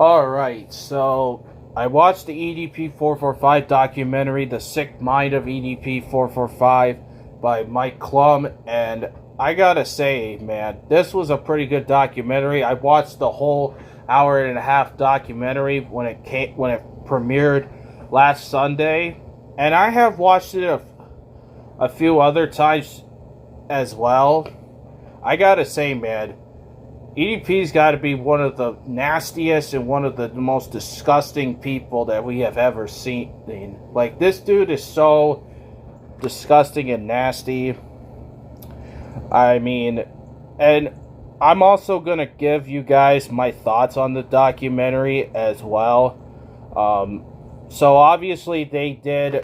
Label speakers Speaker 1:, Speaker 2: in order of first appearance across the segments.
Speaker 1: Alright, so I watched the EDP445 documentary, The Sick Mind of EDP445 by Mike Klum, and I gotta say, man, this was a pretty good documentary. I watched the whole hour and a half documentary when it premiered last Sunday, and I have watched it a few other times as well. I gotta say, man, EDP's got to be one of the nastiest and one of the most disgusting people that we have ever seen. Like, this dude is so disgusting and nasty. I mean, and I'm also going to give you guys my thoughts on the documentary as well. So obviously they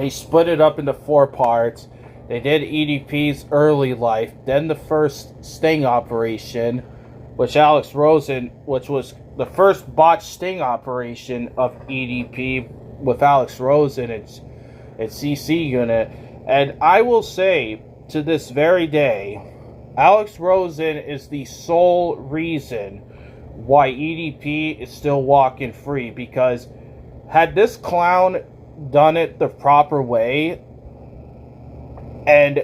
Speaker 1: split it up into 4 parts. They did EDP's early life, then the first sting operation, which was the first botched sting operation of EDP with Alex Rosen and CC unit. And I will say, to this very day, Alex Rosen is the sole reason why EDP is still walking free, because had this clown done it the proper way, and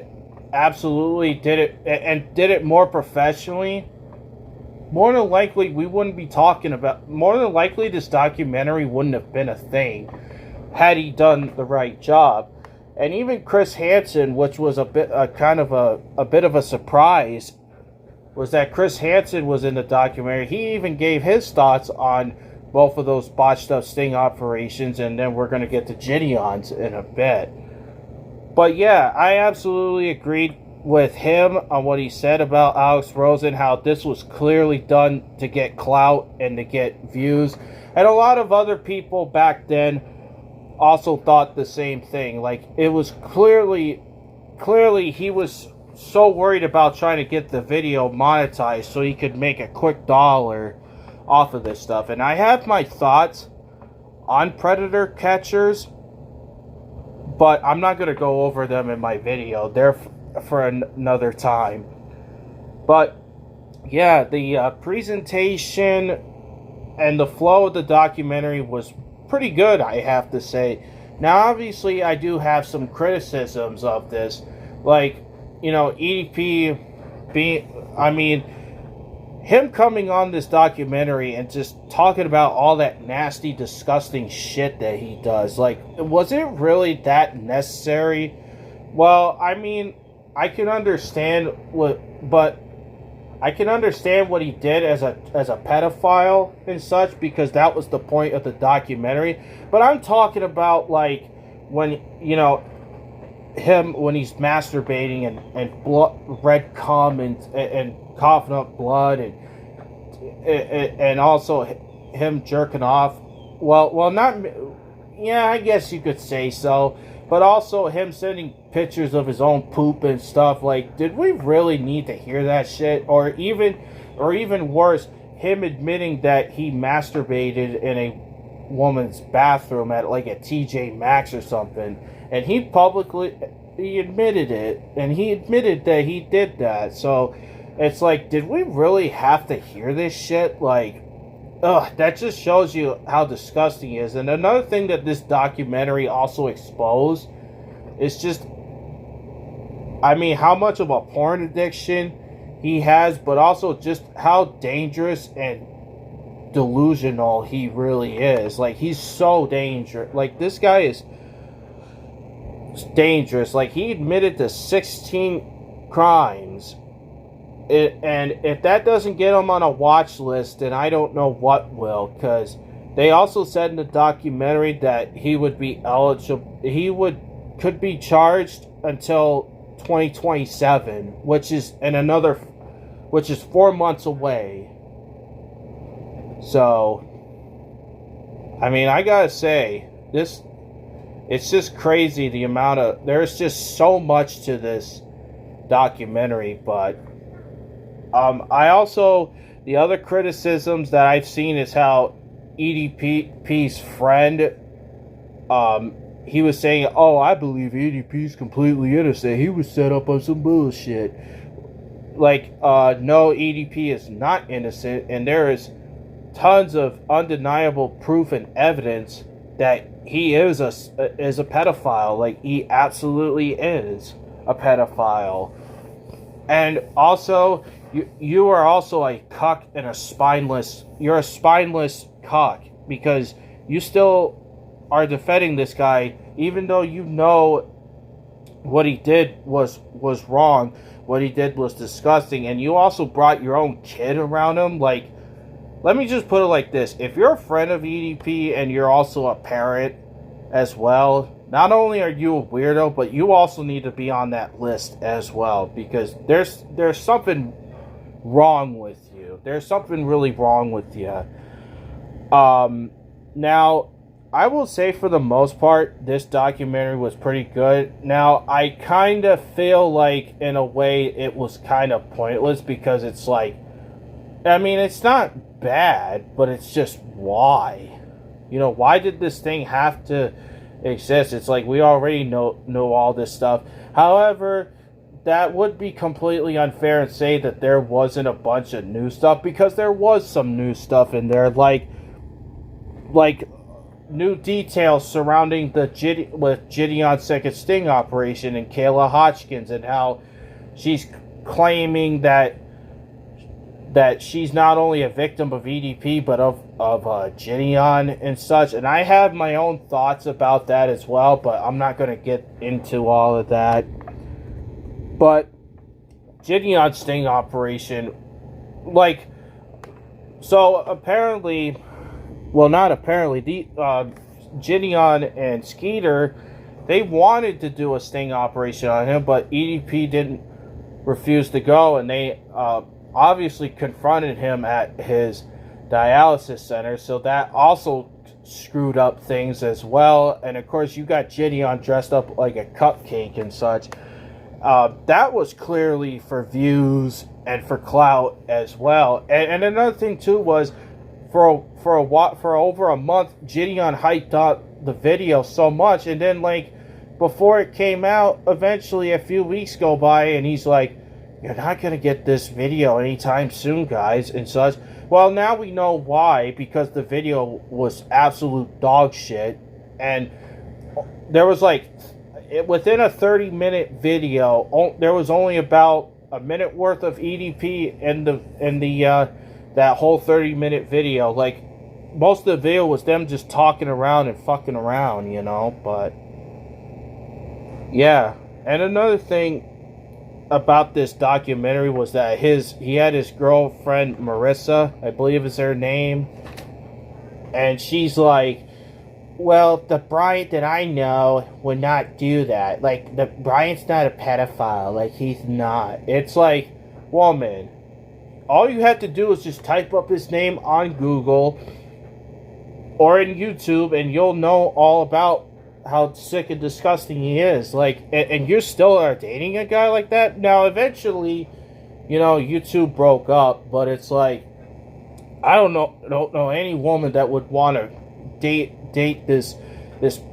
Speaker 1: absolutely did it more professionally, more than likely we wouldn't be talking about. More than likely, this documentary wouldn't have been a thing had he done the right job. And even Chris Hansen, which was a bit of a surprise, was that Chris Hansen was in the documentary. He even gave his thoughts on both of those botched up sting operations, and then we're going to get to Gideon's in a bit. But yeah, I absolutely agreed with him on what he said about Alex Rosen, how this was clearly done to get clout and to get views. And a lot of other people back then also thought the same thing. Like, it was clearly he was so worried about trying to get the video monetized so he could make a quick dollar off of this stuff. And I have my thoughts on predator catchers, but I'm not going to go over them in my video. They're for another time. But yeah, the presentation and the flow of the documentary was pretty good, I have to say. Now, obviously, I do have some criticisms of this. Like, EDP being... him coming on this documentary and just talking about all that nasty, disgusting shit that he does. Like, was it really that necessary? Well, I can understand what he did as a pedophile and such, because that was the point of the documentary. But I'm talking about, like, when, him when he's masturbating and blood, red cum and coughing up blood, and also him jerking off. Well, not, yeah, I guess you could say so. But also him sending pictures of his own poop and stuff. Like, did we really need to hear that shit? Or even worse, him admitting that he masturbated in a woman's bathroom at like a TJ Maxx or something, and he admitted it, and he admitted that he did that. So it's like, did we really have to hear this shit? Like, ugh, that just shows you how disgusting he is. And another thing that this documentary also exposed is just, how much of a porn addiction he has, but also just how dangerous and delusional he really is. Like, he's so dangerous. Like, this guy is dangerous. Like, he admitted to 16 crimes. And if that doesn't get him on a watch list, then I don't know what will. Because they also said in the documentary that he would be eligible. Could be charged until 2027, which is 4 months away. So, I gotta say, it's just crazy the amount of, there's just so much to this documentary. But the other criticisms that I've seen is how EDP's friend, he was saying, oh, I believe EDP's completely innocent. He was set up on some bullshit. Like, no, EDP is not innocent, and there is tons of undeniable proof and evidence that he is a pedophile. Like, he absolutely is a pedophile. And also, you are also a cuck and a spineless. You're a spineless cuck because you still are defending this guy, even though you know what he did was wrong. What he did was disgusting, and you also brought your own kid around him. Like, let me just put it like this: if you're a friend of EDP and you're also a parent as well, not only are you a weirdo, but you also need to be on that list as well, because there's something wrong with you. There's something really wrong with you. Now, I will say for the most part, this documentary was pretty good. Now, I kind of feel like, in a way, it was kind of pointless, because it's like, I mean, it's not bad, but it's just why? You know, why did this thing have to exist? It's like, we already know all this stuff. However, that would be completely unfair and say that there wasn't a bunch of new stuff, because there was some new stuff in there, like new details surrounding the Gideon's second sting operation and Kayla Hodgkins, and how she's claiming that she's not only a victim of EDP but of Gideon and such. And I have my own thoughts about that as well, but I'm not going to get into all of that. But Gideon's sting operation, like, so apparently, well, not apparently, Gideon and Skeeter, they wanted to do a sting operation on him, but EDP didn't refuse to go, and they obviously confronted him at his dialysis center, so that also screwed up things as well. And of course, you got Gideon dressed up like a cupcake and such. That was clearly for views and for clout as well. And another thing too was, for over a month, Gideon hyped up the video so much, and then, like, before it came out, eventually a few weeks go by, and he's like, "You're not gonna get this video anytime soon, guys," and such. Well, now we know why, because the video was absolute dog shit, and there was, like, within a 30-minute video, there was only about a minute worth of EDP in the that whole 30-minute video. Like, most of the video was them just talking around and fucking around, you know. But yeah, and another thing about this documentary was that he had his girlfriend Marissa, I believe is her name, and she's like, "Well, the Bryant that I know would not do that. Like, the Bryant's not a pedophile. Like, he's not." It's like, woman, all you have to do is just type up his name on Google or in YouTube, and you'll know all about how sick and disgusting he is. Like, and you still are dating a guy like that? Now, eventually, you know, YouTube broke up, but it's like, I don't know any woman that would want to date this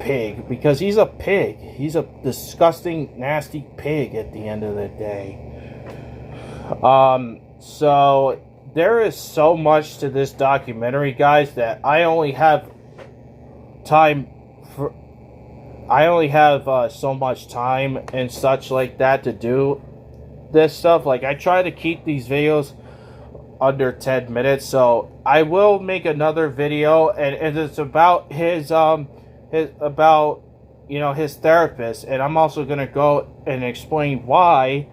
Speaker 1: pig, because he's a pig. He's a disgusting, nasty pig at the end of the day. So there is so much to this documentary, guys, that I only have so much time and such like that to do this stuff. Like, I try to keep these videos under 10 minutes, so I will make another video, and it's about his therapist, and I'm also gonna go and explain why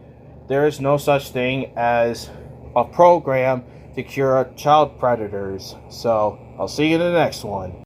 Speaker 1: there is no such thing as a program to cure child predators. So I'll see you in the next one.